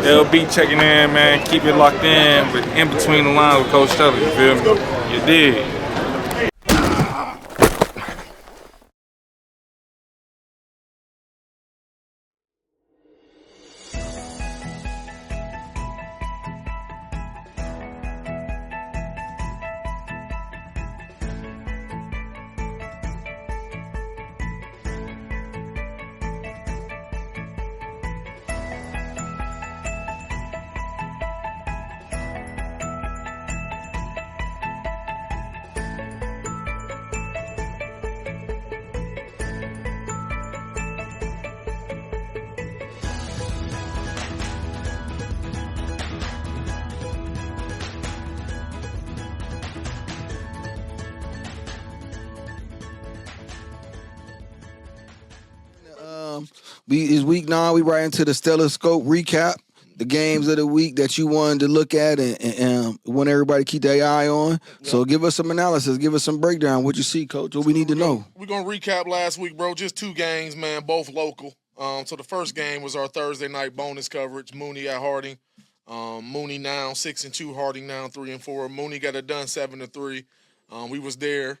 LB checking in, man. Keep it locked in, but in between the lines with Coach Stella. You feel me? You did. It's week 9. We right into the StellaScope Recap, the games of the week that you wanted to look at and want everybody to keep their eye on. Yep. So give us some analysis, give us some breakdown. What you see, Coach? What we need to know? We're going to recap last week, bro. Just 2 games, man, both local. So the first game was our Thursday night bonus coverage, Mooney at Harding. Mooney now 6-2, Harding now 3-4. Mooney got it done 7-3. We was there.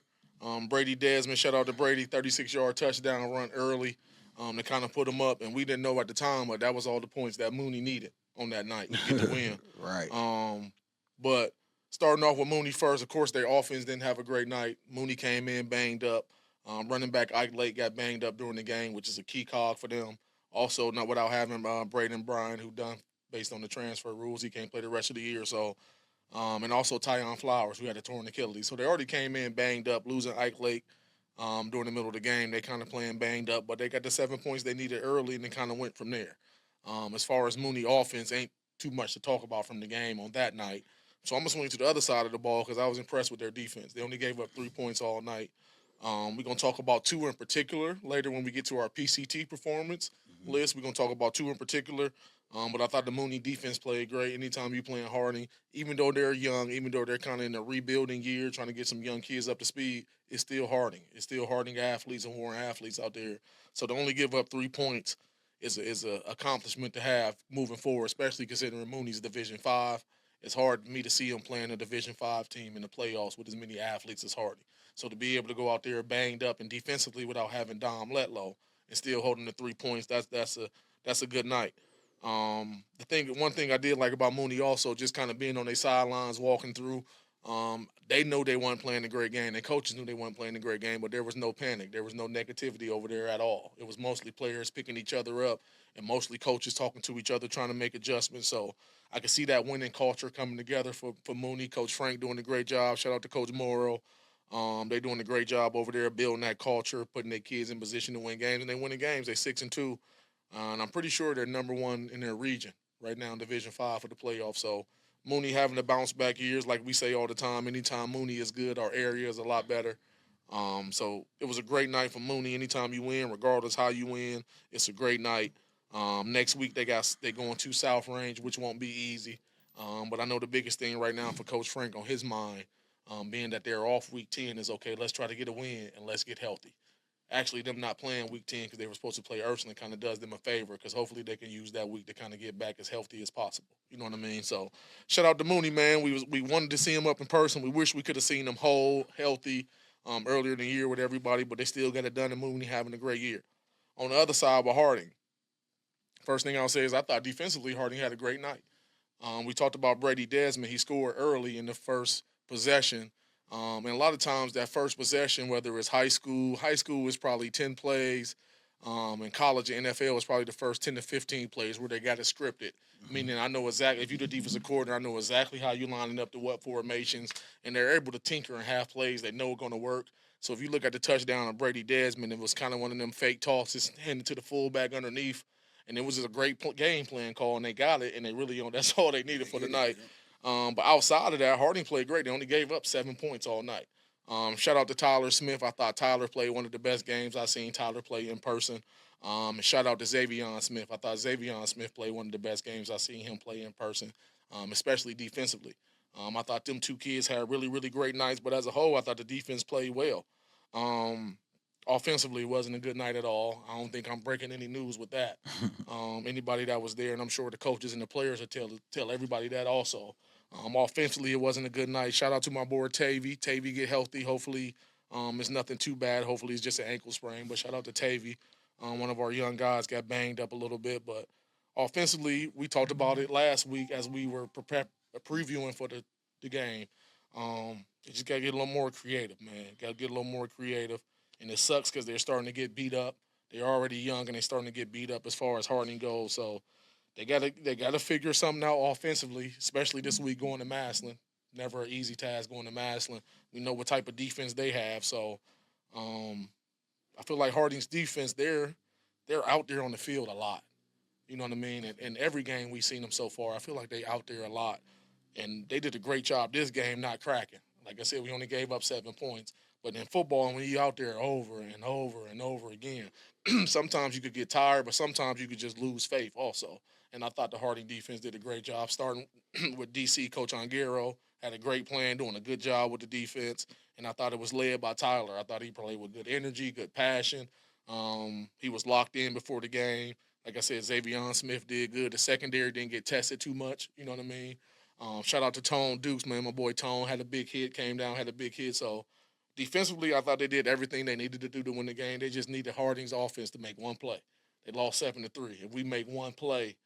Brady Desmond, shout out to Brady, 36-yard touchdown run early to kind of put him up. And we didn't know at the time, but that was all the points that Mooney needed on that night to get the win. Right. But starting off with Mooney first, of course, their offense didn't have a great night. Mooney came in banged up. Running back Ike Lake got banged up during the game, which is a key cog for them. Also, not without having Braden Bryan, who done based on the transfer rules, he can't play the rest of the year. So, and also Tyon Flowers, who had a torn Achilles. So they already came in banged up, losing Ike Lake during the middle of the game. They kind of playing banged up, but they got the 7 points they needed early, and then kind of went from there. As far as Mooney offense, ain't too much to talk about from the game on that night. So I'm going to swing to the other side of the ball because I was impressed with their defense. They only gave up 3 points all night. We're going to talk about 2 in particular later when we get to our PCT performance list. We're going to talk about 2 in particular. But I thought the Mooney defense played great. Anytime you playing Harding, even though they're young, even though they're kind of in a rebuilding year, trying to get some young kids up to speed, it's still Harding. It's still Harding athletes and Warren athletes out there. So to only give up 3 points is a accomplishment to have moving forward, especially considering Mooney's Division 5. It's hard for me to see him playing a Division 5 team in the playoffs with as many athletes as Harding. So to be able to go out there banged up and defensively without having Dom Letlow and still holding the 3 points, that's a good night. One thing I did like about Mooney also, just kind of being on their sidelines, walking through, they know they weren't playing a great game. Their coaches knew they weren't playing a great game, but there was no panic. There was no negativity over there at all. It was mostly players picking each other up and mostly coaches talking to each other, trying to make adjustments. So I could see that winning culture coming together for Mooney. Coach Frank doing a great job. Shout out to Coach Morrow. They're doing a great job over there building that culture, putting their kids in position to win games, and they winning games. They're 6-2, and I'm pretty sure they're number 1 in their region right now in Division 5 for the playoffs. So Mooney having to bounce back years, like we say all the time. Anytime Mooney is good, our area is a lot better. So it was a great night for Mooney. Anytime you win, regardless how you win, it's a great night. Next week they going to South Range, which won't be easy. But I know the biggest thing right now for Coach Frank on his mind, being that they're off week 10, is okay, let's try to get a win and let's get healthy. Actually, them not playing week 10 because they were supposed to play Ursuline kind of does them a favor because hopefully they can use that week to kind of get back as healthy as possible. You know what I mean? So shout out to Mooney, man. We wanted to see him up in person. We wish we could have seen him whole, healthy earlier in the year with everybody, but they still got it done, and Mooney having a great year. On the other side with Harding, first thing I'll say is I thought defensively Harding had a great night. We talked about Brady Desmond. He scored early in the first possession. And a lot of times that first possession, whether it's high school is probably 10 plays. In college and NFL is probably the first 10 to 15 plays where they got it scripted. Meaning I know exactly, if you're the defensive coordinator, I know exactly how you're lining up to what formations, and they're able to tinker and have plays they know are going to work. So if you look at the touchdown of Brady Desmond, it was kind of one of them fake tosses handed to the fullback underneath, and it was just a great game plan call, and they got it, and they really, that's all they needed for the night. But outside of that, Harding played great. They only gave up 7 points all night. Shout out to Tyler Smith. I thought Tyler played one of the best games I've seen Tyler play in person. And shout out to Xavion Smith. I thought Xavion Smith played one of the best games I've seen him play in person, especially defensively. I thought them 2 kids had really, really great nights, but as a whole, I thought the defense played well. offensively, it wasn't a good night at all. I don't think I'm breaking any news with that. Anybody that was there, and I'm sure the coaches and the players will tell everybody that also. Offensively, it wasn't a good night. Shout out to my boy Tavy. Tavy get healthy. Hopefully, it's nothing too bad. Hopefully, it's just an ankle sprain. But shout out to Tavy. One of our young guys got banged up a little bit. But offensively, we talked about it last week as we were previewing for the game. You just got to get a little more creative, man. Got to get a little more creative. And it sucks because they're starting to get beat up. They're already young and they're starting to get beat up as far as Harding goes. So they gotta figure something out offensively, especially this week going to Massillon. Never an easy task going to Massillon. We know what type of defense they have. So I feel like Harding's defense, they're out there on the field a lot. You know what I mean? And every game we've seen them so far, I feel like they out there a lot. And they did a great job this game not cracking. Like I said, we only gave up 7 points. But in football, when you're out there over and over and over again, sometimes you could get tired, but sometimes you could just lose faith also. And I thought the Harding defense did a great job starting with DC. Coach Ongaro had a great plan, doing a good job with the defense. And I thought it was led by Tyler. I thought he played with good energy, good passion. He was locked in before the game. Like I said, Xavion Smith did good. The secondary didn't get tested too much. You know what I mean? Shout out to Tone Dukes, man. My boy Tone had a big hit, came down, had a big hit. So defensively, I thought they did everything they needed to do to win the game. They just needed Harding's offense to make one play. They lost 7-3. If we make one play,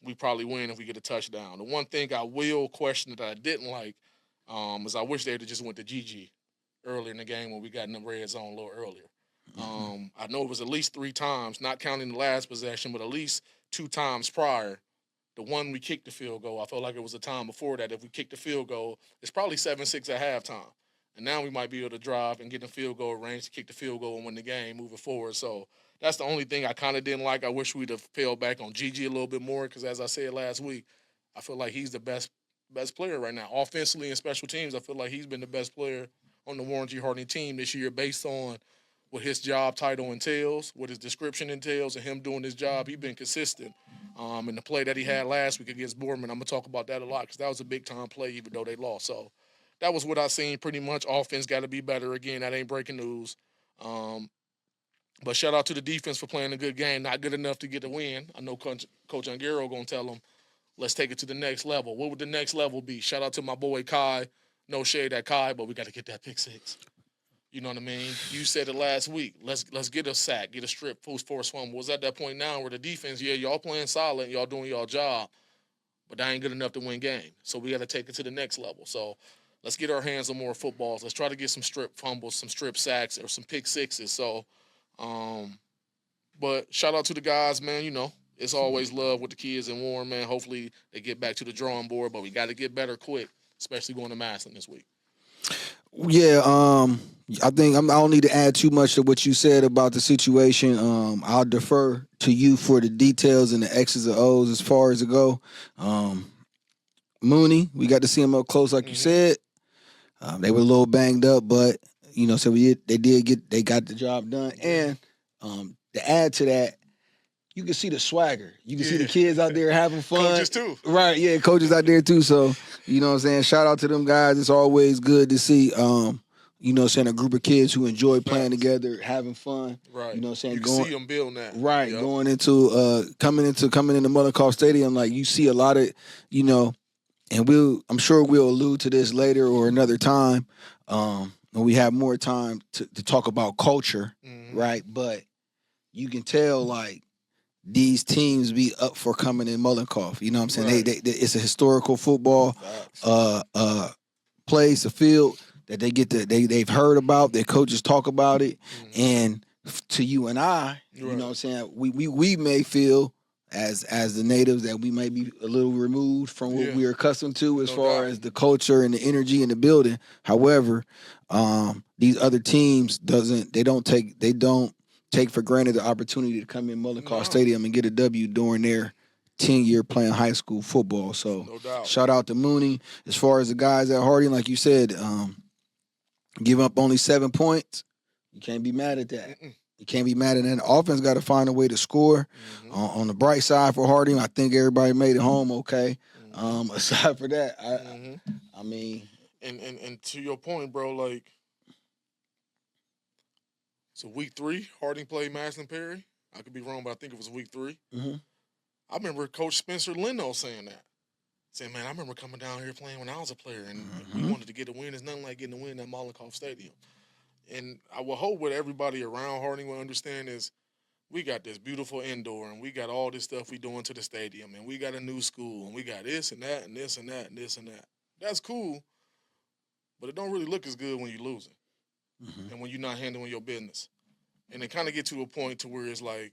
we probably win if we get a touchdown. The one thing I will question that I didn't like is I wish they had just went to GG earlier in the game when we got in the red zone a little earlier. I know it was at least 3 times, not counting the last possession, but at least 2 times prior. The one we kicked the field goal, I felt like it was a time before that. If we kicked the field goal, it's probably 7-6 at halftime. And now we might be able to drive and get in field goal range to kick the field goal and win the game moving forward. So that's the only thing I kind of didn't like. I wish we'd have fell back on Gigi a little bit more because, as I said last week, I feel like he's the best player right now. Offensively and special teams, I feel like he's been the best player on the Warren G. Harding team this year based on what his job title entails, what his description entails, and him doing his job. He's been consistent. And the play that he had last week against Boardman, I'm going to talk about that a lot because that was a big-time play even though they lost. So that was what I seen pretty much. Offense got to be better. Again, that ain't breaking news. But shout out to the defense for playing a good game. Not good enough to get the win. I know Coach Ongaro going to tell them, let's take it to the next level. What would the next level be? Shout out to my boy Kai. No shade at Kai, but we got to get that pick 6. You know what I mean? You said it last week. Let's get a sack, get a strip, force fumble. Was at that point now where the defense, yeah, y'all playing solid, y'all doing y'all job, but that ain't good enough to win game. So we got to take it to the next level. So let's get our hands on more footballs. Let's try to get some strip fumbles, some strip sacks, or some pick 6s. So, but shout out to the guys, man. You know, it's always love with the kids in Warren, man. Hopefully they get back to the drawing board, but we got to get better quick, especially going to Massillon this week. Yeah, I think I don't need to add too much to what you said about the situation. I'll defer to you for the details and the X's and O's as far as it go. Mooney, we got to see him up close, like you said. They were a little banged up, but so they got the job done. And to add to that, you can see the swagger. You can see the kids out there having fun. Coaches too. Right, yeah, coaches out there too. So, you know what I'm saying? Shout out to them guys. It's always good to see, a group of kids who enjoy playing together, having fun. Right. You know what I'm saying? You can see them building that. Right, yep. Going into, coming into Mullencoff Stadium, like you see a lot of, and I'm sure we'll allude to this later or another time when we have more time to talk about culture, right? But you can tell, like, these teams be up for coming in Mullencoff. You know what I'm saying? Right. They it's a historical football place, a field that they've heard about. Their coaches talk about it, and to you and I, you know what I'm saying? We may feel as the natives that we may be a little removed from what we're accustomed to as far as the culture and the energy in the building. However, these other teams don't take for granted the opportunity to come in Mullencoff Stadium and get a W during their 10-year playing high school football. So shout out to Mooney. As far as the guys at Harding, like you said, give up only 7 points. You can't be mad at that. You can't be mad at that. The offense got to find a way to score. On the bright side for Harding, I think everybody made it home okay. Aside for that, I mean. And to your point, bro, like, So week 3, Harding played Madison Perry. I could be wrong, but I think it was week 3. Mm-hmm. I remember Coach Spencer Leno saying that. Saying, man, I remember coming down here playing when I was a player, and we wanted to get a win. There's nothing like getting a win at Molotov Stadium. And I will hope what everybody around Harding will understand is we got this beautiful indoor, and we got all this stuff we doing to the stadium, and we got a new school, and we got this and that and this and that and this and that. That's cool, but it don't really look as good when you're losing and when you're not handling your business. And it kind of get to a point to where it's like,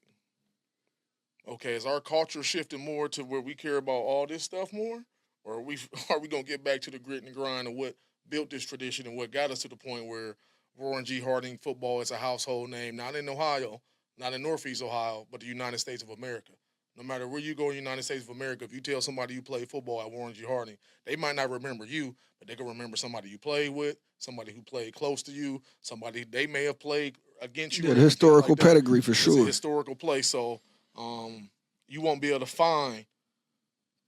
okay, is our culture shifting more to where we care about all this stuff more? Or are we going to get back to the grit and grind of what built this tradition and what got us to the point where Warren G. Harding football is a household name, not in Ohio, not in Northeast Ohio, but the United States of America. No matter where you go in the United States of America, if you tell somebody you played football at Warren G. Harding, they might not remember you, but they can remember somebody you played with, somebody who played close to you, somebody they may have played against you. Yeah, the historical pedigree for sure. It's a historical place, so you won't be able to find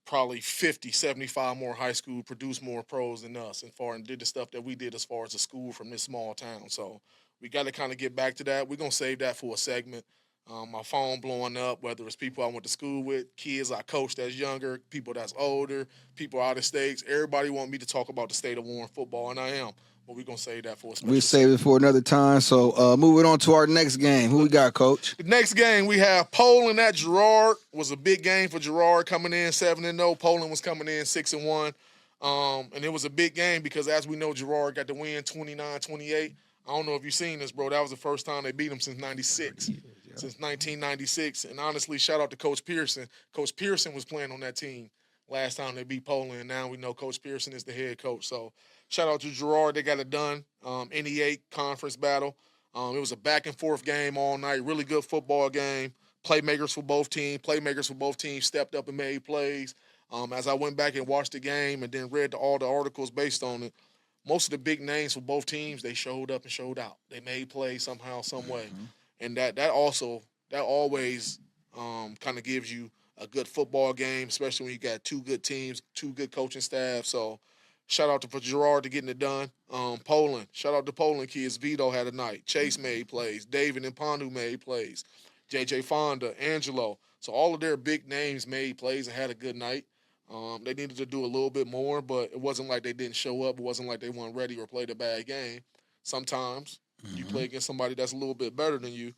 probably 50, 75 more high school, produce more pros than us and did the stuff that we did as far as a school from this small town. So we got to kind of get back to that. We're going to save that for a segment. My phone blowing up, whether it's people I went to school with, kids I coached that's younger, people that's older, people out of states. Everybody want me to talk about the state of Warren football, and I am. But we're going to save that for a special We'll save it for another time. So moving on to our next game. Who we got, Coach? The next game, we have Poland at Girard. Was a big game for Girard coming in 7-0. Poland was coming in 6-1. And it was a big game because, as we know, Girard got the win 29-28. I don't know if you've seen this, bro. That was the first time they beat them since 96. Since 1996. And honestly, shout out to Coach Pearson. Coach Pearson was playing on that team last time they beat Poland, and now we know Coach Pearson is the head coach. So shout out to Girard. They got it done. NE8 conference battle. It was a back-and-forth game all night. Really good football game. Playmakers for both teams stepped up and made plays. As I went back and watched the game and then read all the articles based on it, most of the big names for both teams, they showed up and showed out. They made plays somehow, some way. And that always kind of gives you a good football game, especially when you got two good teams, two good coaching staff. So shout out to Girard to getting it done. Poland, shout out to Poland kids. Vito had a night. Chase made plays. David and Pandu made plays. JJ Fonda, Angelo. So all of their big names made plays and had a good night. They needed to do a little bit more, but it wasn't like they didn't show up. It wasn't like they weren't ready or played a bad game. Sometimes you play against somebody that's a little bit better than you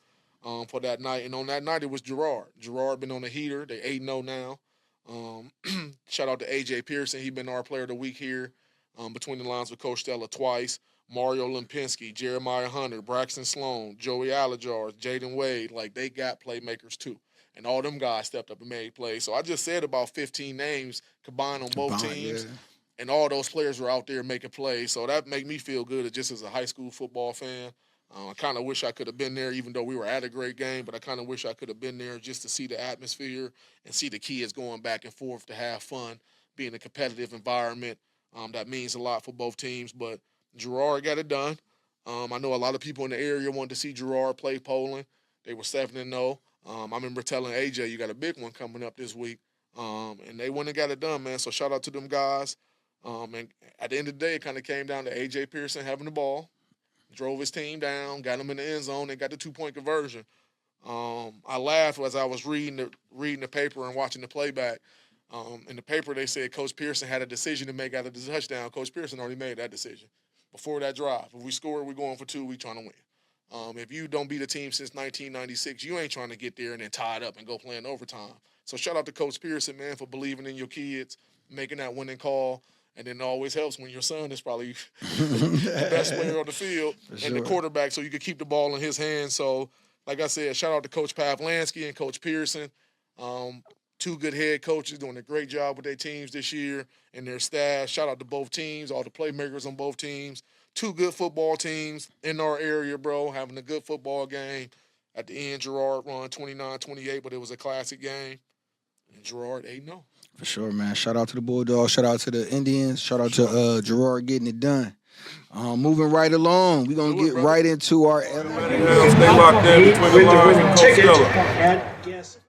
for that night. And on that night, it was Girard. Girard been on the heater. They 8-0 now. Shout out to A.J. Pearson. He been our player of the week here between the lines with Coach Stella twice. Mario Lempinski, Jeremiah Hunter, Braxton Sloan, Joey Alajar, Jaden Wade. Like, they got playmakers too. And all them guys stepped up and made plays. So I just said about 15 names combined on both teams. Yeah. And all those players were out there making plays. So that made me feel good just as a high school football fan. I kind of wish I could have been there, even though we were at a great game, but I kind of wish I could have been there just to see the atmosphere and see the kids going back and forth to have fun, be in a competitive environment. That means a lot for both teams, but Girard got it done. I know a lot of people in the area wanted to see Girard play Poland. They were 7-0. I remember telling AJ, you got a big one coming up this week, and they went and got it done, man. So shout out to them guys. And at the end of the day, it kind of came down to A.J. Pearson having the ball, drove his team down, got him in the end zone, and got the 2-point conversion. I laughed as I was reading the paper and watching the playback. In the paper, they said Coach Pearson had a decision to make out of the touchdown. Coach Pearson already made that decision before that drive. If we score, we're going for 2, we're trying to win. If you don't beat a team since 1996, you ain't trying to get there and then tie it up and go play in overtime. So shout out to Coach Pearson, man, for believing in your kids, making that winning call. And then it always helps when your son is probably the best player on the field and the quarterback, so you can keep the ball in his hands. So, like I said, shout out to Coach Pavlansky and Coach Pearson. 2 good head coaches doing a great job with their teams this year and their staff. Shout out to both teams, all the playmakers on both teams. 2 good football teams in our area, bro, having a good football game. At the end, Girard won 29-28, but it was a classic game. And Girard 8-0. For sure, man. Shout out to the Bulldogs. Shout out to the Indians. Shout out to Girard getting it done. Moving right along, we're going to get right into our... Stay locked in between the lines and Coach Stella.